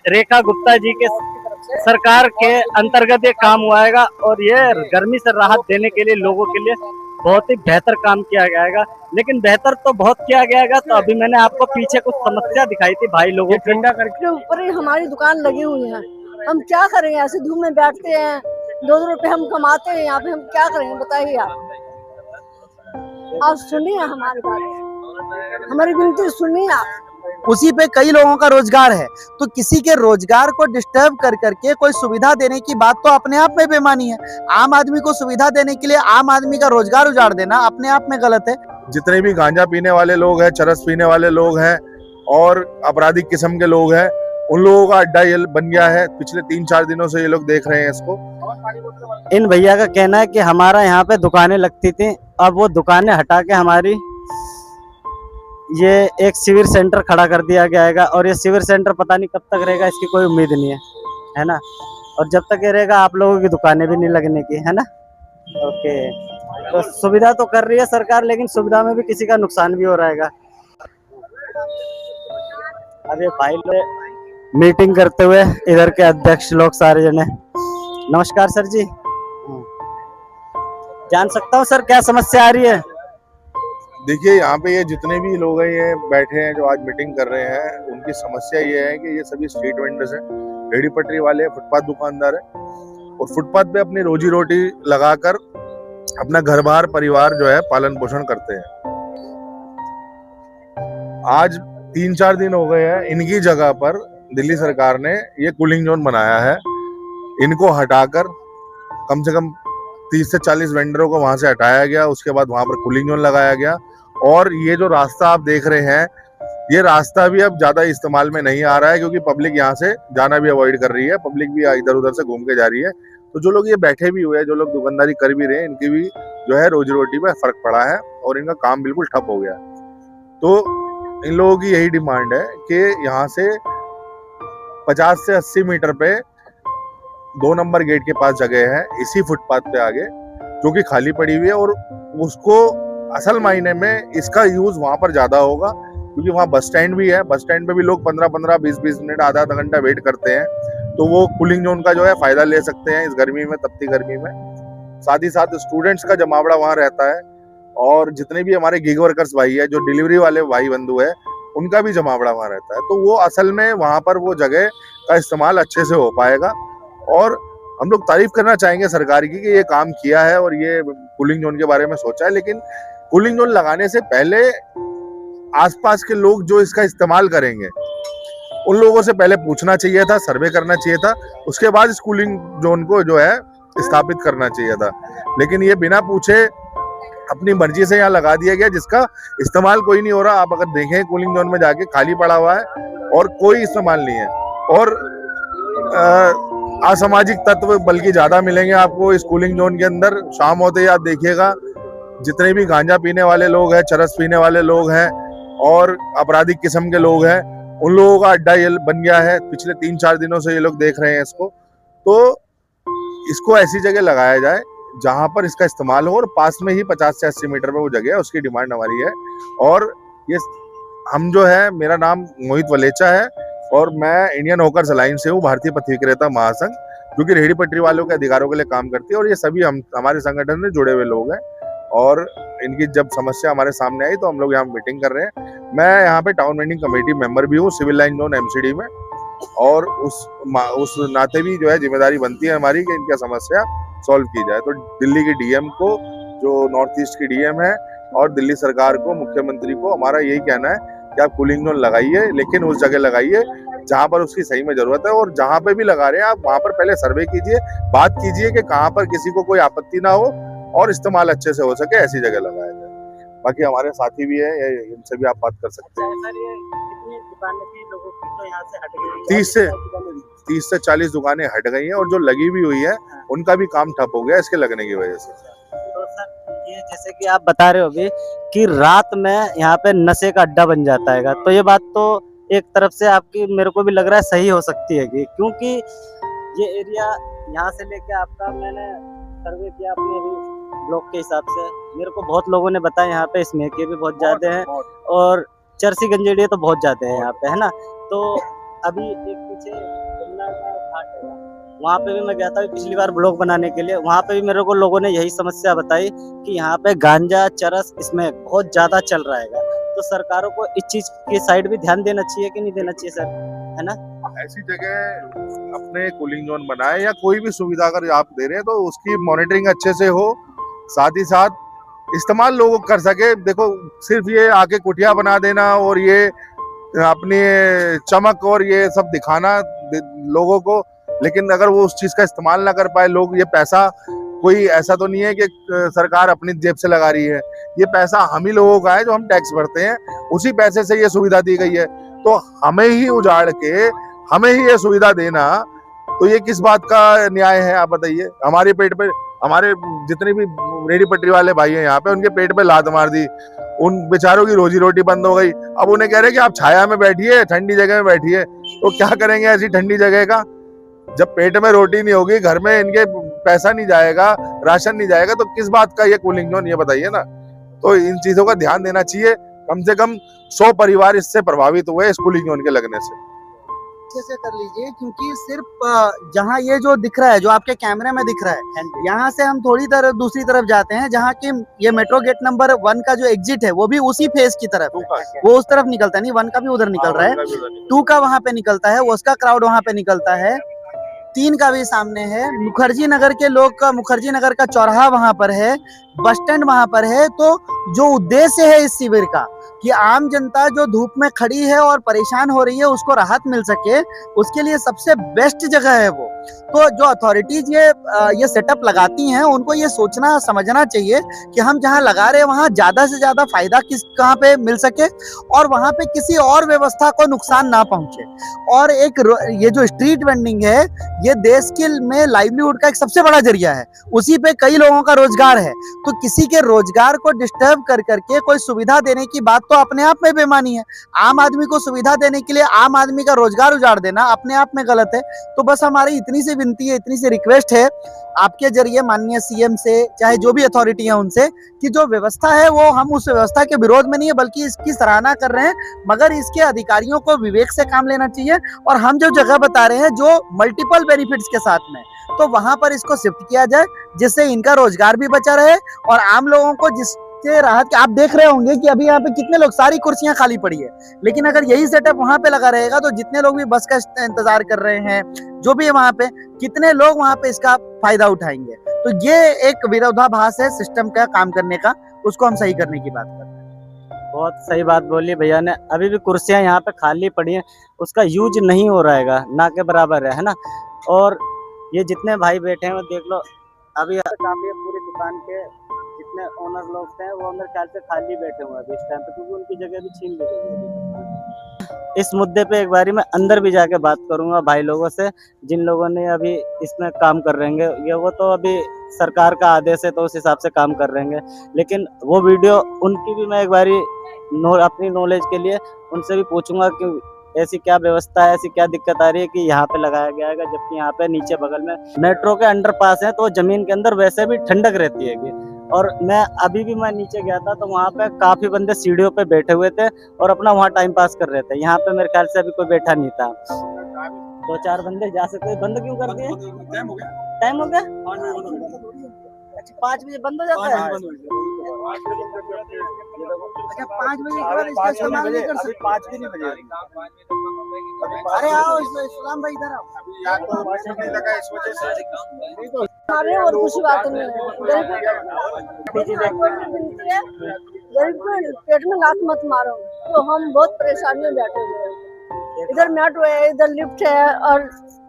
रेखा गुप्ता जी के सरकार के अंतर्गत ये काम हुआ है और ये गर्मी से राहत देने के लिए लोगों के लिए बहुत ही बेहतर काम किया गया है। लेकिन बेहतर तो बहुत किया गया है। तो अभी मैंने आपको पीछे कुछ समस्या दिखाई थी भाई लोगों की। ठंडा करके ऊपर ही हमारी दुकान लगी हुई है, हम क्या करेंगे? ऐसे धूप में बैठते हैं, 2-2 रुपए हम कमाते हैं यहाँ पे, हम क्या करेंगे बताइए आप सुनिए हमारी बात, हमारी विनती सुनिए आप। उसी पे कई लोगों का रोजगार है, तो किसी के रोजगार को डिस्टर्ब कर करके कोई सुविधा देने की बात तो अपने आप में बेईमानी है। आम आदमी को सुविधा देने के लिए आम आदमी का रोजगार उजाड़ देना अपने आप में गलत है। जितने भी गांजा पीने वाले लोग हैं, चरस पीने वाले लोग हैं और आपराधिक किस्म के लोग हैं, उन लोगों का अड्डा ये बन गया है। पिछले 3-4 दिनों से ये लोग देख रहे हैं इसको। इन भैया का कहना है कि हमारा यहाँ पे दुकानें लगती थी, अब वो दुकानें हटा के हमारी ये एक शिविर सेंटर खड़ा कर दिया गया है और ये शिविर सेंटर पता नहीं कब तक रहेगा, इसकी कोई उम्मीद नहीं है ना। और जब तक ये रहेगा आप लोगों की दुकानें भी नहीं लगने की, है ना। ओके, तो सुविधा तो कर रही है सरकार, लेकिन सुविधा में भी किसी का नुकसान भी हो रहा है। अब ये भाई लोग मीटिंग करते हुए इधर के अध्यक्ष लोग सारे जने। नमस्कार सर जी, जान सकता हूँ सर क्या समस्या आ रही है? देखिए, यहाँ पे ये जितने भी लोग हैं ये बैठे हैं जो आज मीटिंग कर रहे हैं, उनकी समस्या ये है कि ये सभी स्ट्रीट वेंडर्स हैं, रेडी पटरी वाले, फुटपाथ दुकानदार हैं और फुटपाथ पे अपनी रोजी रोटी लगाकर अपना घर बार परिवार जो है पालन पोषण करते हैं। आज 3-4 दिन हो गए हैं, इनकी जगह पर दिल्ली सरकार ने ये कूलिंग जोन बनाया है। इनको हटाकर कम से कम 30 से 40 वेंडरों को वहां से हटाया गया, उसके बाद वहां पर कूलिंग जोन लगाया गया। और ये जो रास्ता आप देख रहे हैं, ये रास्ता भी अब ज्यादा इस्तेमाल में नहीं आ रहा है, क्योंकि पब्लिक यहाँ से जाना भी अवॉइड कर रही है, पब्लिक भी इधर उधर से घूम के जा रही है। तो जो लोग ये बैठे भी हुए हैं, जो लोग दुकानदारी कर भी रहे हैं, इनकी भी जो है रोजी रोटी में फर्क पड़ा है और इनका काम बिल्कुल ठप हो गया। तो इन लोगों की यही डिमांड है कि यहाँ से 50 से 80 मीटर पे 2 नंबर गेट के पास जगह है, इसी फुटपाथ पे आगे, जो कि खाली पड़ी हुई है और उसको असल मायने में इसका यूज वहां पर ज्यादा होगा, क्योंकि वहां बस स्टैंड भी है। बस स्टैंड पे भी लोग 15-15, 20-20 मिनट, आधा आधा घंटा वेट करते हैं, तो वो कूलिंग जोन का जो है फायदा ले सकते हैं इस गर्मी में, तपती गर्मी में। साथ ही साथ स्टूडेंट्स का जमावड़ा वहां रहता है और जितने भी हमारे गिग वर्कर्स भाई है, जो डिलीवरी वाले भाई बंधु है, उनका भी जमावड़ा वहां रहता है। तो वो असल में वहां पर वो जगह का इस्तेमाल अच्छे से हो पाएगा। और हम लोग तारीफ करना चाहेंगे सरकार की कि ये काम किया है और ये कूलिंग जोन के बारे में सोचा है, लेकिन कूलिंग जोन लगाने से पहले आसपास के लोग जो इसका इस्तेमाल करेंगे, उन लोगों से पहले पूछना चाहिए था, सर्वे करना चाहिए था, उसके बाद इस कूलिंग जोन को जो है स्थापित करना चाहिए था। लेकिन ये बिना पूछे अपनी मर्जी से यहाँ लगा दिया गया, जिसका इस्तेमाल कोई नहीं हो रहा। आप अगर देखें कूलिंग जोन में जाके खाली पड़ा हुआ है और कोई इस्तेमाल नहीं है। और असामाजिक तत्व बल्कि ज्यादा मिलेंगे आपको इस कूलिंग जोन के अंदर। शाम होते ही आप देखिएगा, जितने भी गांजा पीने वाले लोग हैं, चरस पीने वाले लोग हैं और आपराधिक किस्म के लोग हैं, उन लोगों का अड्डा ये बन गया है। पिछले 3-4 दिनों से ये लोग देख रहे हैं इसको। तो इसको ऐसी जगह लगाया जाए जहां पर इसका इस्तेमाल हो और पास में ही 50 से 80 मीटर पे वो जगह है, उसकी डिमांड हमारी है। और ये हम जो है, मेरा नाम मोहित वलेचा है और मैं इंडियन हॉकर्स अलायंस से हूँ, भारतीय पथ विक्रेता महासंघ, जो कि रेहड़ी पटरी वालों के अधिकारों के लिए काम करती है। और ये सभी हमारे संगठन में जुड़े हुए लोग हैं और इनकी जब समस्या हमारे सामने आई तो हम लोग यहाँ मीटिंग कर रहे हैं। मैं यहाँ पे टाउन वेंडिंग कमेटी मेंबर भी हूँ, सिविल लाइन जोन एमसीडी में, और उस नाते भी जो है जिम्मेदारी बनती है हमारी कि इनकी समस्या सॉल्व की जाए। तो दिल्ली के डीएम को, जो नॉर्थ ईस्ट की डीएम है, और दिल्ली सरकार को, मुख्यमंत्री को हमारा यही कहना है कि आप कूलिंग जोन लगाइए, लेकिन उस जगह लगाइए जहां पर उसकी सही में जरूरत है। और जहां पे भी लगा रहे हैं आप, वहां पर पहले सर्वे कीजिए, बात कीजिए कि कहां पर किसी को कोई आपत्ति ना हो और इस्तेमाल अच्छे से हो सके, ऐसी जगह लगाया जाए। बाकी हमारे साथी भी है, इनसे भी आप बात कर सकते हैं। 30 से 40 दुकानें हट गई हैं और जो लगी भी हुई है उनका भी काम ठप हो गया इसके लगने की वजह से। तो सर, ये जैसे कि आप बता रहे हो अभी कि रात में यहाँ पे नशे का अड्डा बन जाता है, तो ये बात तो एक तरफ से आपकी मेरे को भी लग रहा है सही हो सकती है, क्योंकि ये एरिया यहाँ से लेके आपका, मैंने सर्वे किया अपने अभी ब्लॉक के हिसाब से, मेरे को बहुत लोगों ने बताया यहाँ पे स्मोकी भी बहुत ज्यादा है और चरसी गंजेड़िया तो बहुत ज्यादा है यहाँ पे, है ना। तो अभी एक पीछे गंगा का घाट है, वहाँ पे भी मैं गया था पिछली बार ब्लॉग बनाने के लिए। वहाँ पे भी मेरे को लोगों ने यही समस्या बताई कि यहाँ पे गांजा चरस इसमें बहुत ज्यादा चल रहा है। तो सरकारों को इस चीज की साइड भी ध्यान देना चाहिए कि नहीं देना चाहिए सर, है ना? ऐसी जगह अपने कूलिंग जोन बनाए या कोई भी सुविधा अगर आप दे रहे हैं तो उसकी मॉनिटरिंग अच्छे से हो, साथ ही साथ इस्तेमाल लोग कर सके। देखो सिर्फ ये आके कुटिया बना देना और ये अपनी चमक और ये सब दिखाना लोगों को, लेकिन अगर वो उस चीज का इस्तेमाल ना कर पाए लोग, ये पैसा कोई ऐसा तो नहीं है कि सरकार अपनी जेब से लगा रही है, ये पैसा हम ही लोगों का है जो हम टैक्स भरते हैं, उसी पैसे से ये सुविधा दी गई है। तो हमें ही उजाड़ के हमें ही ये सुविधा देना, तो ये किस बात का न्याय है आप बताइए? हमारे पेट पे, हमारे जितने भी रेडी पटरी वाले भाई हैं यहाँ पे, उनके पेट पे लात मार दी, उन बेचारों की रोजी रोटी बंद हो गई। अब उन्हें कह रहे कि आप छाया में बैठिए, ठंडी जगह में बैठिए, तो क्या करेंगे ऐसी ठंडी जगह का? जब पेट में रोटी नहीं होगी, घर में इनके पैसा नहीं जाएगा, राशन नहीं जाएगा, तो किस बात का ये कूलिंग जोन, ये बताइए ना। तो इन चीजों का ध्यान देना चाहिए। कम से कम 100 परिवार इससे प्रभावित हुए इस कूलिंग जोन के लगने से। अच्छे से कर लीजिए, क्योंकि सिर्फ जहाँ ये जो दिख रहा है, जो आपके कैमरे में दिख रहा है, यहाँ से हम थोड़ी तरफ दूसरी तरफ जाते हैं, जहाँ की ये मेट्रो गेट नंबर 1 का जो एग्जिट है वो भी उसी फेस की तरफ है, वो उस तरफ निकलता नहीं, 1 का भी उधर निकल रहा है, 2 का वहाँ पे निकलता है, उसका क्राउड वहाँ पे निकलता है, 3 का भी सामने है, मुखर्जी नगर के लोग का, मुखर्जी नगर का चौराहा वहाँ पर है, बस स्टैंड वहाँ पर है। तो जो उद्देश्य है इस शिविर का कि आम जनता जो धूप में खड़ी है और परेशान हो रही है उसको राहत मिल सके, उसके लिए सबसे बेस्ट जगह है वो। तो जो अथॉरिटीज ये सेटअप लगाती हैं, उनको ये सोचना समझना चाहिए कि हम जहाँ लगा रहे हैं वहाँ ज्यादा से ज्यादा फायदा कहाँ पे मिल सके और वहाँ पे किसी और व्यवस्था को नुकसान ना पहुंचे। और ये जो स्ट्रीट वेंडिंग है, ये देश के में लाइवलीहुड का एक सबसे बड़ा जरिया है, उसी पे कई लोगों का रोजगार है। तो किसी के रोजगार को डिस्टर्ब कर करके कोई सुविधा देने की बात तो अपने आप में बेईमानी है। आम आदमी को सुविधा देने के लिए आम आदमी का रोजगार उजाड़ देना अपने आप में गलत है। तो बस हमारी इतनी सी विनती है, इतनी सी रिक्वेस्ट है आपके जरिए माननीय सीएम से, चाहे जो भी अथॉरिटी है उनसे, कि जो व्यवस्था है वो हम उस व्यवस्था के विरोध में नहीं है बल्कि इसकी सराहना कर रहे हैं, मगर इसके अधिकारियों को विवेक से काम लेना चाहिए। और हम जो जगह बता रहे हैं जो मल्टीपल बेनिफिट्स के साथ में, तो वहां पर इसको शिफ्ट किया जाए जिससे इनका रोजगार भी बचा रहे और आम लोगों को जिससे राहत। आप देख रहे होंगे कि अभी यहाँ पे कितने लोग, सारी कुर्सियां खाली पड़ी है, लेकिन अगर यही सेटअप वहां पे लगा रहेगा तो जितने लोग भी बस का इंतजार कर रहे हैं, जो भी है वहां पे, कितने लोग वहां पे इसका फायदा उठाएंगे। तो ये एक विरोधाभास है सिस्टम का काम करने का, उसको हम सही करने की बात कर रहे हैं। बहुत सही बात बोली भैया ने। अभी भी कुर्सियां यहाँ पे खाली पड़ी हैं, उसका यूज नहीं हो रहेगा, ना के बराबर है ना। और ये जितने भाई बैठे हैं वो देख लो, अभी काफी पूरी दुकान के जितने ओनर लोग थे वो मेरे ख्याल से खाली बैठे हुए हैं इस टाइम पे, क्योंकि उनकी जगह भी छीन ली गई। इस मुद्दे पे एक बारी मैं अंदर भी जाके बात करूंगा भाई लोगों से, जिन लोगों ने अभी इसमें काम कर रहे हैं। ये वो तो अभी सरकार का आदेश है तो उस हिसाब से काम कर रहे हैं, लेकिन वो वीडियो उनकी भी मैं एक बारी अपनी नॉलेज के लिए उनसे भी पूछूंगा कि ऐसी क्या व्यवस्था है, ऐसी क्या दिक्कत आ रही है कि यहाँ पे लगाया गया है, जबकि यहाँ पे नीचे बगल में मेट्रो के अंडरपास है, तो जमीन के अंदर वैसे भी ठंडक रहती है। और मैं अभी भी मैं नीचे गया था तो वहाँ पे काफी बंदे सीढ़ियों पे बैठे हुए थे और अपना वहाँ टाइम पास कर रहे थे। यहाँ पे मेरे ख्याल से अभी कोई बैठा नहीं था। 2-4 बंदे जा सकते, बंद क्यों कर दिए? टाइम हो गया? अच्छा 5 बजे बंद हो जाता है। अच्छा 5 बजे के बाद इसका इस्तेमाल नहीं कर सकते? 5 भी नहीं बजे। अरे आओ इस्लाम भाई इधर आओ। अरे और कुछ बात नहीं है, गरीब को पेट में लात मत मारो। तो हम बहुत परेशानी में बैठे हुए हैं, इधर मेट्रो है, इधर लिफ्ट है और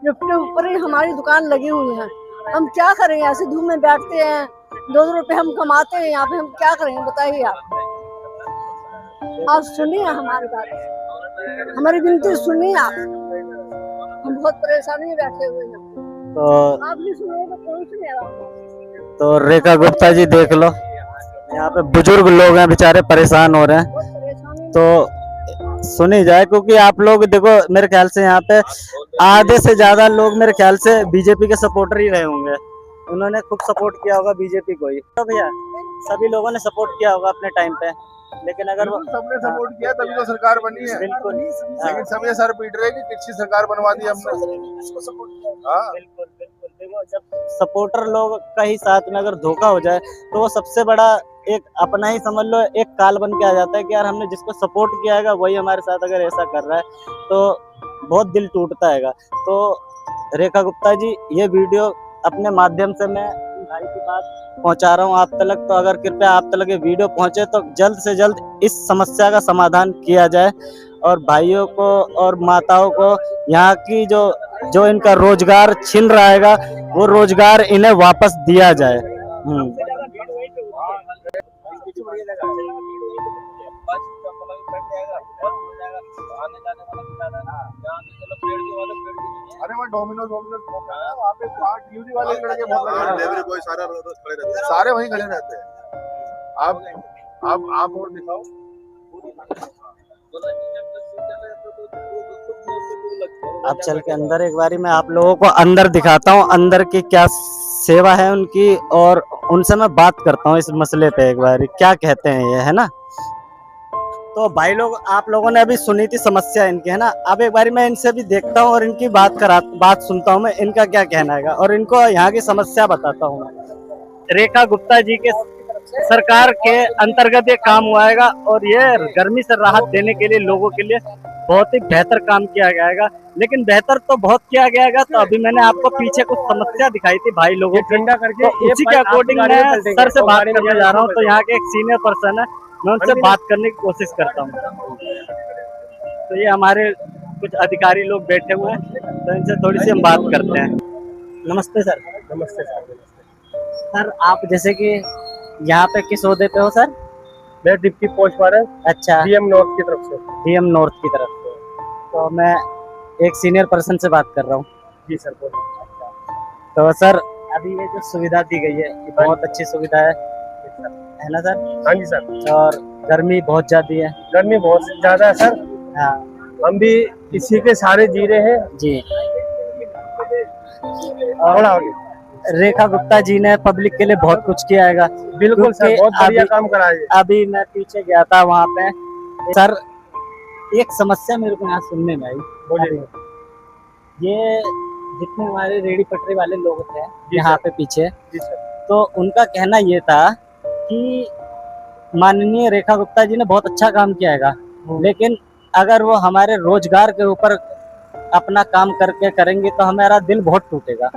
लिफ्ट के ऊपर ही हमारी दुकान लगी हुई है। हम क्या करें, ऐसे धूप में बैठते हैं, 2 रुपए हम कमाते हैं यहाँ पे, हम क्या करेंगे बताइए आप सुनिए हमारी बात, हमारी विनती सुनिए आप। हम बहुत परेशानी में बैठे हुए हैं, तो आप भी सुनिए तो कौन सुनेगा। तो रेखा गुप्ता जी देख लो, यहाँ पे बुजुर्ग लोग हैं बेचारे परेशान हो रहे हैं, बहुत परेशानी तो सुनी जाए। क्योंकि आप लोग देखो मेरे ख्याल से यहाँ पे आधे से ज्यादा लोग मेरे ख्याल से बीजेपी के सपोर्टर ही रहे होंगे, उन्होंने खूब सपोर्ट किया होगा बीजेपी को ही। तो भैया सभी लोगों ने सपोर्ट किया होगा अपने टाइम पे, लेकिन अगर वो सबने सपोर्ट किया तभी तो सरकार बनी है। बिल्कुल लेकिन सब ये सर पीट रहे हैं कि किसकी सरकार बनवा दी हमने। हाँ, बिल्कुल बिल्कुल देखो, जब सपोर्टर लोग का ही साथ में अगर धोखा हो जाए तो वो सबसे बड़ा एक अपना ही समझ लो एक काल बन के आ जाता है कि यार हमने जिसको सपोर्ट किया है वही हमारे साथ अगर ऐसा कर रहा है तो बहुत दिल टूटता है। तो रेखा गुप्ता जी, ये वीडियो अपने माध्यम से मैं भाई की बात पहुंचा रहा हूं आप तक, तो अगर कृपया आप तक ये वीडियो पहुंचे तो जल्द से जल्द इस समस्या का समाधान किया जाए और भाइयों को और माताओं को यहाँ की जो इनका रोजगार छिन रहा है वो रोजगार इन्हें वापस दिया जाए। अरे वहाँ डोमिनोज वहाँ पे डिलीवरी वाले लड़के बहुत लगे, डिलीवरी बॉय सारे खड़े रहते हैं, सारे वहीं खड़े रहते हैं। आप और दिखाओ। अब चल के अंदर एक बारी मैं आप लोगों को अंदर दिखाता हूँ, अंदर की क्या सेवा है उनकी, और उनसे मैं बात करता हूँ इस मसले पे एक बारी क्या कहते हैं ये, है ना। तो भाई लोग, आप लोगों ने अभी सुनी थी समस्या इनकी, है ना। अब एक बारी मैं इनसे भी देखता हूँ और इनकी बात सुनता हूँ मैं, इनका क्या कहना है और इनको यहाँ की समस्या बताता हूँ मैं। रेखा गुप्ता जी के सरकार के अंतर्गत ये काम हुआ है और ये गर्मी से राहत देने के लिए लोगों के लिए बहुत ही बेहतर काम किया गया है। लेकिन बेहतर तो बहुत किया गया है, तो अभी मैंने आपको पीछे कुछ समस्या दिखाई थी भाई लोगों की, तो उसी के अकॉर्डिंग मैं सर से बात करने जा रहा हूँ। तो यहाँ के एक सीनियर पर्सन है, मैं उनसे बात करने की कोशिश करता हूँ। तो ये हमारे कुछ अधिकारी लोग बैठे हुए हैं, तो इनसे थोड़ी सी हम बात करते हैं। नमस्ते सर। नमस्ते सर। सर आप जैसे कि यहाँ पे किस ओहदे पे हो सर? मैं डिप्टी पोस्ट वारन, अच्छा, डीएम नॉर्थ की तरफ से। डीएम नॉर्थ की तरफ से। तो मैं एक सीनियर पर्सन से बात कर रहा हूँ। जी सर बोलिए। तो सर अभी ये जो सुविधा दी गई है ये बहुत अच्छी सुविधा है ना सर? हाँ जी सर। और गर्मी बहुत ज्यादा है। गर्मी बहुत ज्यादा है सर। हाँ, हम भी इसी के सहारे जी रहे हैं जी। और आगे रेखा गुप्ता जी ने पब्लिक के लिए बहुत कुछ किया है। बिल्कुल सर, बहुत बढ़िया काम करा है। अभी मैं पीछे गया था वहाँ पे सर, एक समस्या मेरे को यहाँ सुनने में आई। बोलिए। ये जितने हमारे रेडी पटरी वाले लोग थे यहाँ पे पीछे, जी सर, तो उनका कहना ये था कि माननीय रेखा गुप्ता जी ने बहुत अच्छा काम किया है, लेकिन अगर वो हमारे रोजगार के ऊपर अपना काम करके करेंगे तो हमारा दिल बहुत टूटेगा।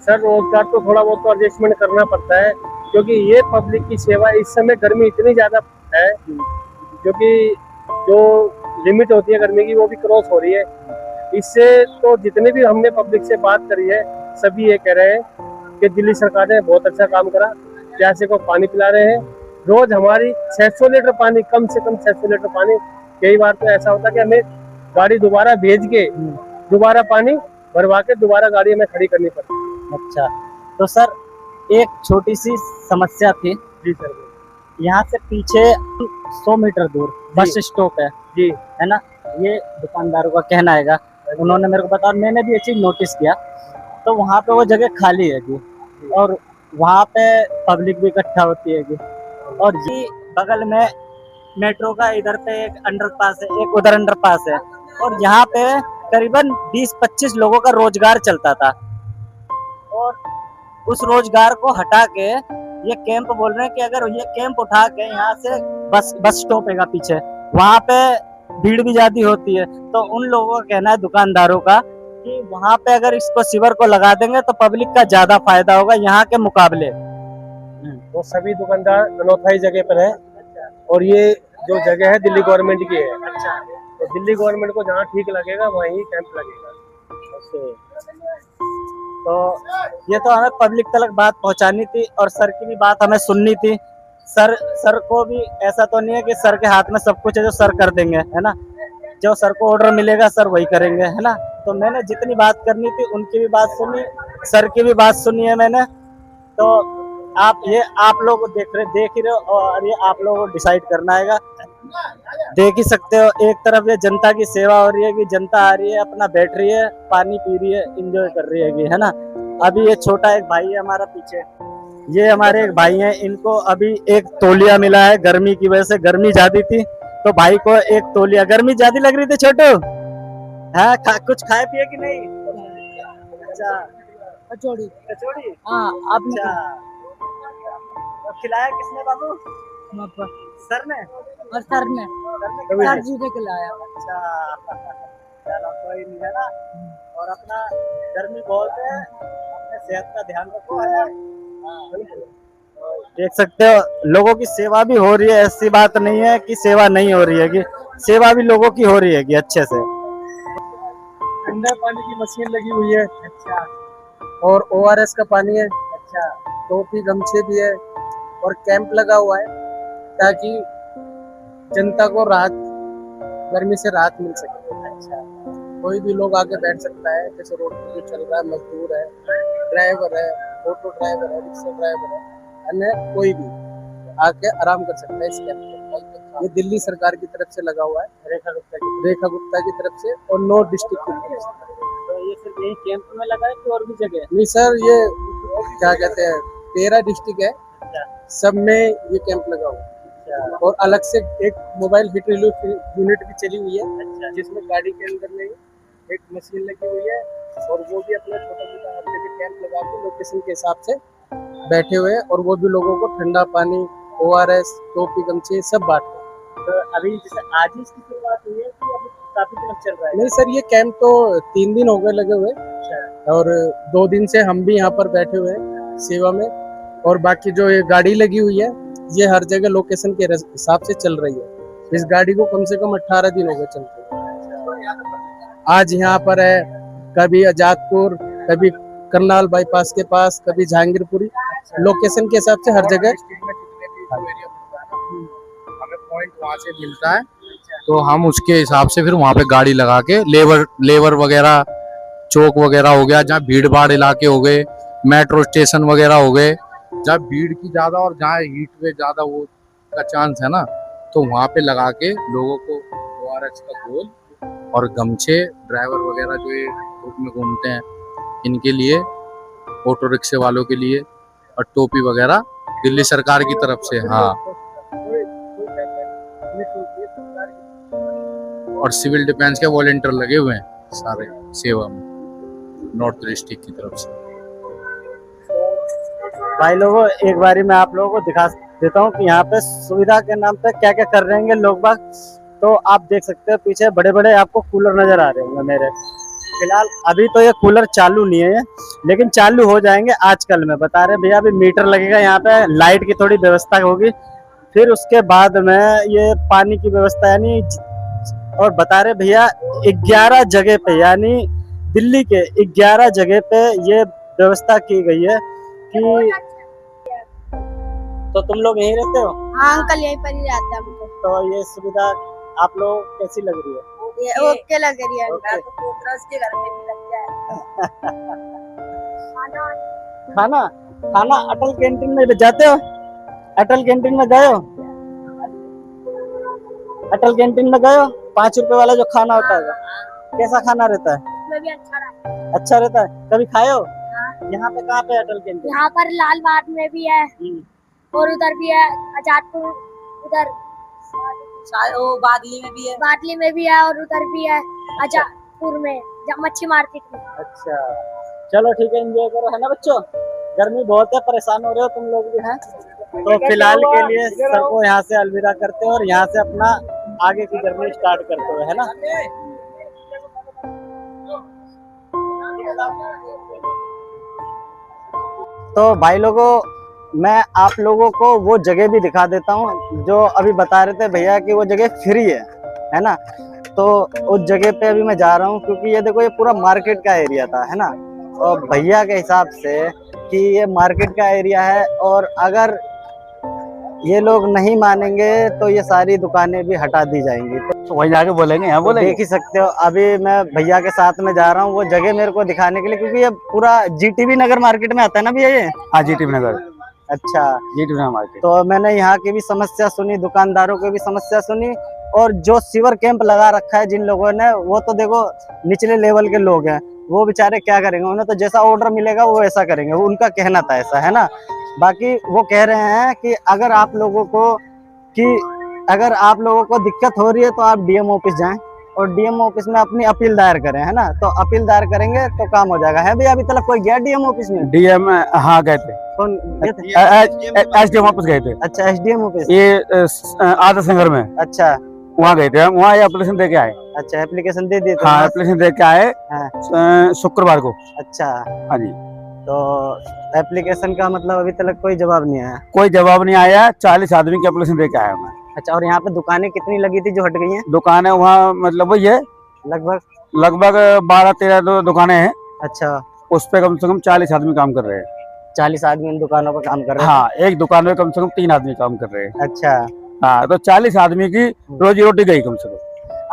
सर रोजगार तो थोड़ा बहुत तो एडजस्टमेंट करना पड़ता है, क्योंकि ये पब्लिक की सेवा, इस समय गर्मी इतनी ज्यादा है क्योंकि जो लिमिट होती है गर्मी की वो भी क्रॉस हो रही है। इससे तो जितने भी हमने पब्लिक से बात करी है सभी ये कह रहे हैं कि दिल्ली सरकार ने बहुत अच्छा काम करा। प्यासे को पानी पिला रहे हैं, रोज हमारी 600 लीटर पानी, कम से कम 600 लीटर पानी। कई बार तो ऐसा होता है कि हमें गाड़ी दोबारा भेज के दोबारा पानी भरवा के दोबारा गाड़ी हमें खड़ी करनी पड़ती है। अच्छा, तो सर एक छोटी सी समस्या थी। जी सर। यहाँ से पीछे 100 मीटर दूर बस स्टॉप है जी, है ना। ये दुकानदारों का कहना है, उन्होंने मेरे को बताया, मैंने भी ये चीज नोटिस किया। तो वहाँ पे वो जगह खाली है और वहाँ पे पब्लिक भी इकट्ठा होती है और ये बगल में मेट्रो का इधर पे एक अंडरपास है, एक उधर अंडरपास है, और यहाँ पे करीबन 20-25 लोगों का रोजगार चलता था। और उस रोजगार को हटा के ये कैंप बोल रहे हैं कि अगर ये कैंप उठा के यहाँ से बस स्टॉप है पीछे, वहाँ पे भीड़ भी ज्यादा होती है। तो उन लोगों का कहना है, दुकानदारों का, कि वहाँ पे अगर इसको सीवर को लगा देंगे तो पब्लिक का ज्यादा फायदा होगा यहाँ के मुकाबले। वो सभी दुकानदार अनोथाई जगह पर है और ये जो जगह है दिल्ली गवर्नमेंट की है। तो दिल्ली गवर्नमेंट को जहाँ ठीक लगेगा वहीं कैंप लगेगा। तो ये तो हमें पब्लिक तक बात पहुंचानी थी और सर की भी बात हमें सुननी थी। सर को भी ऐसा तो नहीं है कि सर के हाथ में सब कुछ है जो सर कर देंगे, है ना। जो सर को ऑर्डर मिलेगा सर वही करेंगे, है ना। तो मैंने जितनी बात करनी थी उनकी भी बात सुनी, सर की भी बात सुनी है मैंने। तो आप लोग देख ही रहे हो और ये आप लोगों को डिसाइड करना है। देख ही सकते हो, एक तरफ ये जनता की सेवा हो रही है कि जनता आ रही है, अपना बैठ रही है, पानी पी रही है, एंजॉय कर रही है ना। अभी ये छोटा एक भाई है हमारा पीछे, ये हमारे एक भाई हैं, इनको अभी एक तौलिया मिला है। गर्मी की वजह से, गर्मी ज्यादा थी तो भाई को एक तौलिया, गर्मी ज्यादा लग रही थी छोटू, हाँ कुछ खाए पिए कि नहीं? अच्छा, कचौड़ी। कचौड़ी। हाँ आपने अच्छा, और खिलाया किसने बाबू? सर ने? और सर ने खिलाया? सर जी ने खिलाया। अच्छा, चलो कोई नहीं, है ना। और अपना गर्मी बहुत है, अपने सेहत का ध्यान रखो, है ना। हाँ, देख सकते हो लोगों की सेवा भी हो रही है, ऐसी बात नहीं है कि सेवा नहीं हो रही है, कि सेवा भी लोगों की हो रही है कि अच्छे से। ठंडा पानी की मशीन लगी हुई है। अच्छा। और ORS का पानी है। अच्छा। टोपी गमछे भी है और कैंप लगा हुआ है ताकि जनता को राहत, गर्मी से राहत मिल सके। अच्छा। कोई भी लोग आके बैठ सकता है, जैसे रोड पर जो चल रहा है, मजदूर है, ड्राइवर है, ऑटो ड्राइवर है, रिक्शा ड्राइवर है, अन्य कोई भी आके आराम कर सकता है इस कैंप में। ये दिल्ली सरकार की तरफ से लगा हुआ है, रेखा गुप्ता की तरफ से और 9 डिस्ट्रिक्ट की तरफ से। तो ये सिर्फ यही कैंप में लगा है कि और भी जगह? नहीं सर, ये क्या कहते हैं, 13 डिस्ट्रिक्ट है, सब में ये कैंप लगा हुआ है। और अलग से एक मोबाइल हीट रिलीफ यूनिट भी चली हुई है, जिसमें गाड़ी के अंदर में एक मशीन लगी हुई है और वो भी अपना छोटा छोटा अपने कैंप लगा के लोकेशन के हिसाब से बैठे हुए हैं और वो भी लोगों को ठंडा पानी, ORS, टोपी गमछे सब बांट रहे हैं। तो अभी जैसे आज ही इसकी शुरुआत हुई है कि अभी काफी दिन चल रहा है? नहीं सर, ये कैंप तो 3 दिन हो गए लगे हुए और 2 दिन से हम भी यहाँ पर बैठे हुए हैं सेवा में। और बाकी जो ये गाड़ी लगी हुई है, ये हर जगह लोकेशन के हिसाब से चल रही है। इस गाड़ी को कम से कम 18 दिन हो गए चलते हुए। आज यहाँ पर है, कभी आजादपुर, कभी करनाल बाईपास के पास, कभी जहांगीरपुरी, लोकेशन के हिसाब से हर जगह हमें पॉइंट वहाँ से मिलता है तो हम उसके हिसाब से फिर वहाँ पे गाड़ी लगा के लेबर वगैरह, चौक वगैरह हो गया, जहाँ भीड़ भाड़ इलाके हो गए, मेट्रो स्टेशन वगैरह हो गए, जहाँ भीड़ की ज्यादा और जहाँ हीट में ज्यादा वो का चांस है ना, तो वहाँ पे लगा के लोगों को ORS का घोल और गमछे, ड्राइवर वगैरह जो ये धूप में घूमते हैं इनके लिए, ऑटो रिक्शे वालों के लिए, और टोपी वगैरह दिल्ली सरकार की तरफ से। हाँ, और सिविल डिफेंस के वॉलंटियर लगे हुए हैं सारे सेवा में, नॉर्थ डिस्ट्रिक्ट की तरफ से। भाई लोगों, एक बारी मैं आप लोगों को दिखा देता हूँ कि यहाँ पे सुविधा के नाम पे क्या क्या कर रहे हैं लोग बाग। तो आप देख सकते हो पीछे बड़े बड़े आपको कूलर नजर आ रहे होंगे मेरे। फिलहाल अभी तो ये कूलर चालू नहीं है, लेकिन चालू हो जाएंगे आजकल में, बता रहे भैया। अभी मीटर लगेगा यहाँ पे, लाइट की थोड़ी व्यवस्था होगी, फिर उसके बाद में ये पानी की व्यवस्था, यानी और बता रहे भैया 11 जगह पे, यानी दिल्ली के 11 जगह पे ये व्यवस्था की गई है कि। तो तुम लोग यहीं रहते हो? हाँ अंकल, यहीं पर ही रहते हैं हमको। तो ये सुविधा आप लोगों को कैसी लग रही है? ये ओके लग रही है। ओके। के घर में भी लग जाए। खाना खाना अटल कैंटीन में जाते हो? अटल कैंटीन में गए हो? अटल कैंटीन में गए हो? 5 रुपए वाला जो खाना होता है, कैसा खाना रहता है? उसमें भी अच्छा रहता है। अच्छा रहता है, कभी खाए हो? यहाँ पे कहाँ पे अटल कैंटीन? यहाँ पर लाल बाग में भी है और उधर भी है, आजादपुर उधर बादली में भी है, बादली में भी है और उधर भी है आजादपुर में, मच्छी मार्केट में। अच्छा, चलो ठीक है, एंजॉय करो, है ना बच्चों। गर्मी बहुत है, परेशान हो रहे हो तुम लोग भी हैं। तो फिलहाल के लिए सर को यहाँ से अलविदा करते हैं और यहाँ से अपना आगे की जर्नी स्टार्ट करते हुए, है ना। तो भाई लोगों, मैं आप लोगों को वो जगह भी दिखा देता हूँ जो अभी बता रहे थे भैया कि वो जगह फ्री है ना। तो उस जगह पे अभी मैं जा रहा हूँ, क्योंकि ये देखो ये पूरा मार्केट का एरिया था, है ना। और भैया के हिसाब से कि ये मार्केट का एरिया है और अगर ये लोग नहीं मानेंगे तो ये सारी दुकानें भी हटा दी जाएंगी। तो वहीं जाके बोलेंगे, यहाँ बोलेंगे। देख ही सकते हो, अभी मैं भैया के साथ में जा रहा हूँ वो जगह मेरे को दिखाने के लिए, क्योंकि ये पूरा GTV नगर मार्केट में आता है ना भैया ये? हाँ, GTV नगर। अच्छा, GTV नगर मार्केट। तो मैंने यहाँ की भी समस्या सुनी, दुकानदारों की भी समस्या सुनी, और जो सीवर कैंप लगा रखा है जिन लोगों ने, वो तो देखो निचले लेवल के लोग हैं, वो बेचारे क्या करेंगे, उन्हें तो जैसा ऑर्डर मिलेगा वो ऐसा करेंगे, वो उनका कहना था ऐसा, है ना। बाकी वो कह रहे हैं कि अगर आप लोगों को दिक्कत हो रही है तो आप डीएम ऑफिस जाएं और डीएम ऑफिस में अपनी अपील दायर करें, है ना। तो अपील दायर करेंगे तो काम हो जाएगा। है भैया, अभी तक कोई गया डीएम ऑफिस में? डीएम, हाँ गए थे, कौन गए थे? एसडीएम ऑफिस गए थे। अच्छा, एसडीएम ऑफिस। ये आदर्श नगर में, अच्छा, वहाँ गए थे हम, वहाँ ये एप्लीकेशन दे के आए। अच्छा, एप्लीकेशन दे दिए थे? हाँ, एप्लीकेशन दे के आए शुक्रवार को। अच्छा, हाँ जी। तो एप्लीकेशन का मतलब अभी तक कोई जवाब नहीं आया? कोई जवाब नहीं आया। 40 आदमी की एप्लीकेशन दे के आया मैं। अच्छा, और यहाँ पे दुकानें कितनी लगी थी जो हट गई हैं? दुकानें वहाँ मतलब वही है, लगभग 12-13 दुकानें हैं। अच्छा, उस पे कम से कम 40 आदमी काम कर रहे हैं। 40 आदमी इन दुकानों पर काम कर रहे हैं? हाँ, एक दुकान में कम से कम 3 आदमी काम कर रहे हैं। अच्छा, हाँ, तो 40 आदमी की रोजी रोटी गई कम से कम।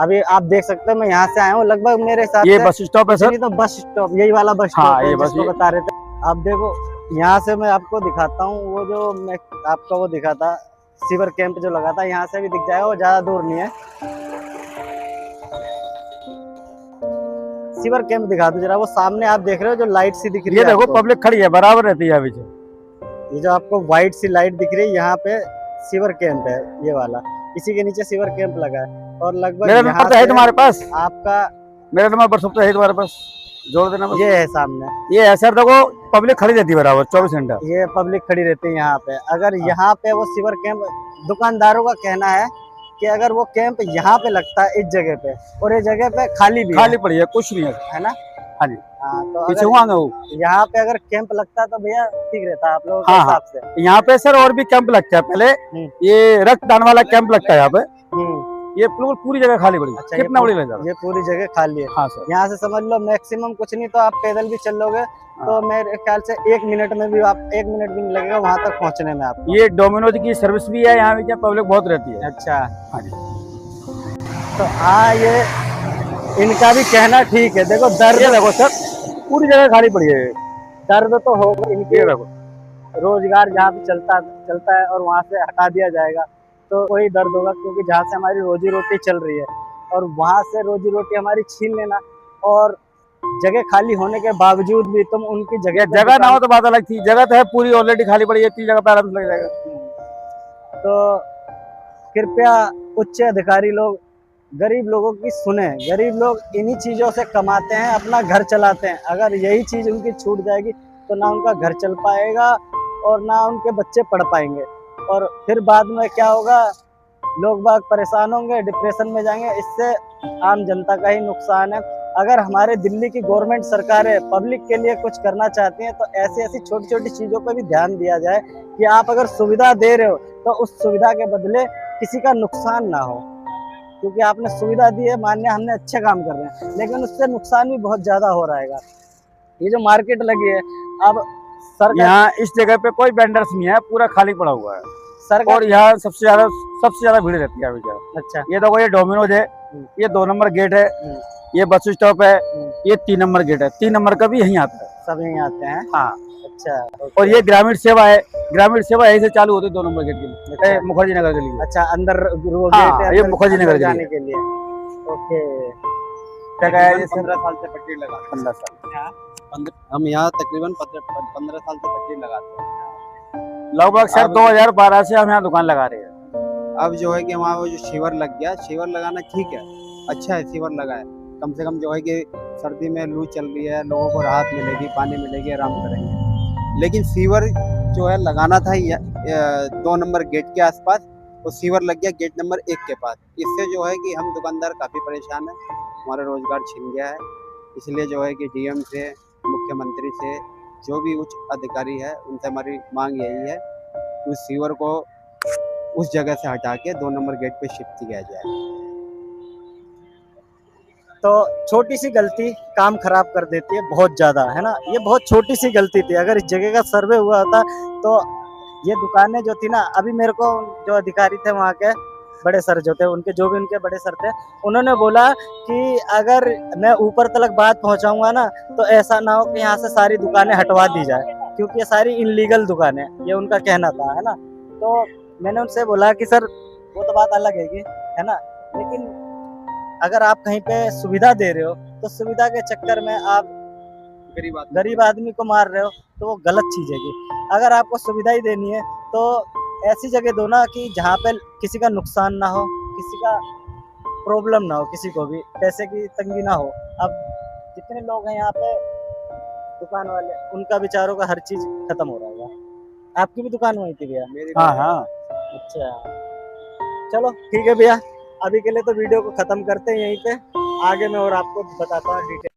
अभी आप देख सकते हो मैं यहाँ से आया हूँ, लगभग मेरे हिसाब ये से बस स्टॉप है सर। तो बस स्टॉप, यही वाला बस स्टॉप हाँ, है ये बस जिसको बता रहे थे। आप देखो, यहाँ से मैं आपको दिखाता हूँ, वो जो मैं आपका वो दिखा था सीवर कैंप जो लगा था, यहाँ से भी दिख जाएगा, वो ज्यादा दूर नहीं है। सीवर कैंप दिखा दो जरा, वो सामने आप देख रहे हो जो लाइट सी दिख रही है। ये देखो पब्लिक खड़ी है, बराबर रहती है अभी से। ये जो आपको व्हाइट सी लाइट दिख रही है, यहाँ पे सीवर कैंप है ये वाला, इसी के नीचे सीवर कैंप लगा है। और लगभग मेरा नंबर तो है तुम्हारे पास, आपका मेरा नंबर व्हाट्सएप तो है तुम्हारे पास, जोड़ देना बस। ये है सामने, ये है सर, देखो पब्लिक खड़ी रहती है बराबर 24 घंटा। ये पब्लिक खड़ी रहती है यहाँ पे। अगर यहाँ पे वो सीवर कैंप, दुकानदारों का कहना है कि अगर वो कैंप यहाँ पे लगता है इस जगह पे, और ये जगह पे खाली पड़ी है, कुछ नहीं है ना। हाँ जी, हाँ, तो पीछे अगर यहाँ पे अगर कैंप लगता तो भैया ठीक रहता आप लोगों के हाँ, हिसाब से। यहाँ पे सर और भी कैंप लगता है पहले, ये रक्तदान वाला कैंप लगता है यहाँ पे। ये पूरी जगह खाली पड़ी है। अच्छा, कितना बड़ी लग ये पूरी जगह खाली है। हाँ सर, यहाँ से समझ लो मैक्सिमम कुछ नहीं तो आप पैदल भी चल लोगे तो मेरे ख्याल से 1 मिनट में भी, आप 1 मिनट भी नहीं लगेगा वहाँ तक पहुँचने में आपको। ये डोमिनोज की सर्विस भी है यहाँ पे, पब्लिक बहुत रहती है। अच्छा, हाँ जी। तो हाँ, ये इनका भी कहना ठीक है। देखो दर्द, देखो सर पूरी जगह खाली पड़ी है। दर्द तो होगा इनके, रोजगार जहाँ पे चलता है और वहाँ से हटा दिया जाएगा तो वही दर्द होगा, क्योंकि जहाँ से हमारी रोजी रोटी चल रही है और वहाँ से रोजी रोटी हमारी छीन लेना, और जगह खाली होने के बावजूद भी तुम उनकी जगह ना हो तो बात अलग थी, जगह तो है पूरी ऑलरेडी खाली पड़ी है, 3 जगह पे आराम से लग जाएगा। तो कृपया उच्च अधिकारी लोग गरीब लोगों की सुने। गरीब लोग इन्हीं चीजों से कमाते हैं, अपना घर चलाते हैं। अगर यही चीज उनकी छूट जाएगी तो ना उनका घर चल पाएगा और ना उनके बच्चे पढ़ पाएंगे, और फिर बाद में क्या होगा, लोग बाग परेशान होंगे, डिप्रेशन में जाएंगे। इससे आम जनता का ही नुकसान है। अगर हमारे दिल्ली की गवर्नमेंट सरकारें पब्लिक के लिए कुछ करना चाहती हैं तो ऐसी छोटी छोटी चीजों पर भी ध्यान दिया जाए कि आप अगर सुविधा दे रहे हो तो उस सुविधा के बदले किसी का नुकसान ना हो, क्योंकि आपने सुविधा दी है, मान्य हमने अच्छे काम कर रहे हैं, लेकिन उससे नुकसान भी बहुत ज्यादा हो रहेगा। ये जो मार्केट लगी है, अब सरकार, यहाँ इस जगह पे कोई वेंडर्स नहीं है, पूरा खाली पड़ा हुआ है सरकार, और यहाँ सबसे ज्यादा भीड़ रहती है अभी। अच्छा, ये देखो, ये डोमिनोज है, ये 2 नंबर गेट है, ये बस स्टॉप है, ये 3 नंबर गेट है। 3 नंबर का भी यहीं आता है, सब यहीं आते हैं। हाँ, अच्छा, और ये ग्रामीण सेवा है, ग्रामीण सेवा यहीं से चालू होती है 2 नंबर गेट के लिए, अच्छा, मुखर्जी नगर के लिए। अच्छा, अंदर वो हाँ, गेट है, ये मुखर्जी नगर जाने के लिए। ओके, 15 साल से पट्टी लगा, 15 साल हम यहाँ तकरीबन 15 साल से पट्टी लगाते हैं। लगभग सर 2012 से हम यहाँ दुकान लगा रहे हैं। अब जो है कि वहाँ वो जो सीवर लग गया, सीवर लगाना ठीक है, अच्छा है सीवर लगा है, कम से कम जो है कि सर्दी में लू चल रही है, लोगों को राहत मिलेगी, पानी मिलेगी, आराम करेंगे। लेकिन सीवर जो है लगाना था 2 नंबर गेट के आसपास, वो सीवर लग गया गेट नंबर 1 के पास। इससे जो है कि हम दुकानदार काफ़ी परेशान हैं, हमारा रोजगार छिन गया है। इसलिए जो है कि डीएम से, मुख्यमंत्री से, जो भी उच्च अधिकारी है, उनसे हमारी मांग यही है कि उस सीवर को उस जगह से हटा के 2 नंबर गेट पे शिफ्ट किया जाए। तो छोटी सी गलती काम खराब कर देती है बहुत ज्यादा, है ना। ये बहुत छोटी सी गलती थी, अगर इस जगह का सर्वे हुआ होता तो ये दुकानें जो थी ना, अभी मेरे को जो अधिकारी थे वहाँ के बड़े सर जो थे, उनके बड़े सर थे, उन्होंने बोला कि अगर मैं ऊपर तक बात पहुँचाऊंगा ना तो ऐसा ना हो कि यहाँ से सारी दुकानें हटवा दी जाए, क्योंकि ये सारी इनलीगल दुकानें, ये उनका कहना था, है ना। तो मैंने उनसे बोला कि सर वो तो बात अलग है ना, लेकिन अगर आप कहीं पे सुविधा दे रहे हो तो सुविधा के चक्कर में आप गरीब आदमी को मार रहे हो तो वो गलत चीज है। अगर आपको सुविधा ही देनी है तो ऐसी जगह दो ना कि जहाँ पे किसी का नुकसान ना हो, किसी का प्रॉब्लम ना हो, किसी को भी पैसे की तंगी ना हो। अब जितने लोग हैं यहाँ पे दुकान वाले, उनका बेचारों का हर चीज खत्म हो रहा है। आपकी भी दुकान वहीं थी भैया? हाँ हाँ। अच्छा, चलो ठीक है भैया, अभी के लिए तो वीडियो को खत्म करते हैं यहीं पे। आगे मैं और आपको बताता हूँ डिटेल।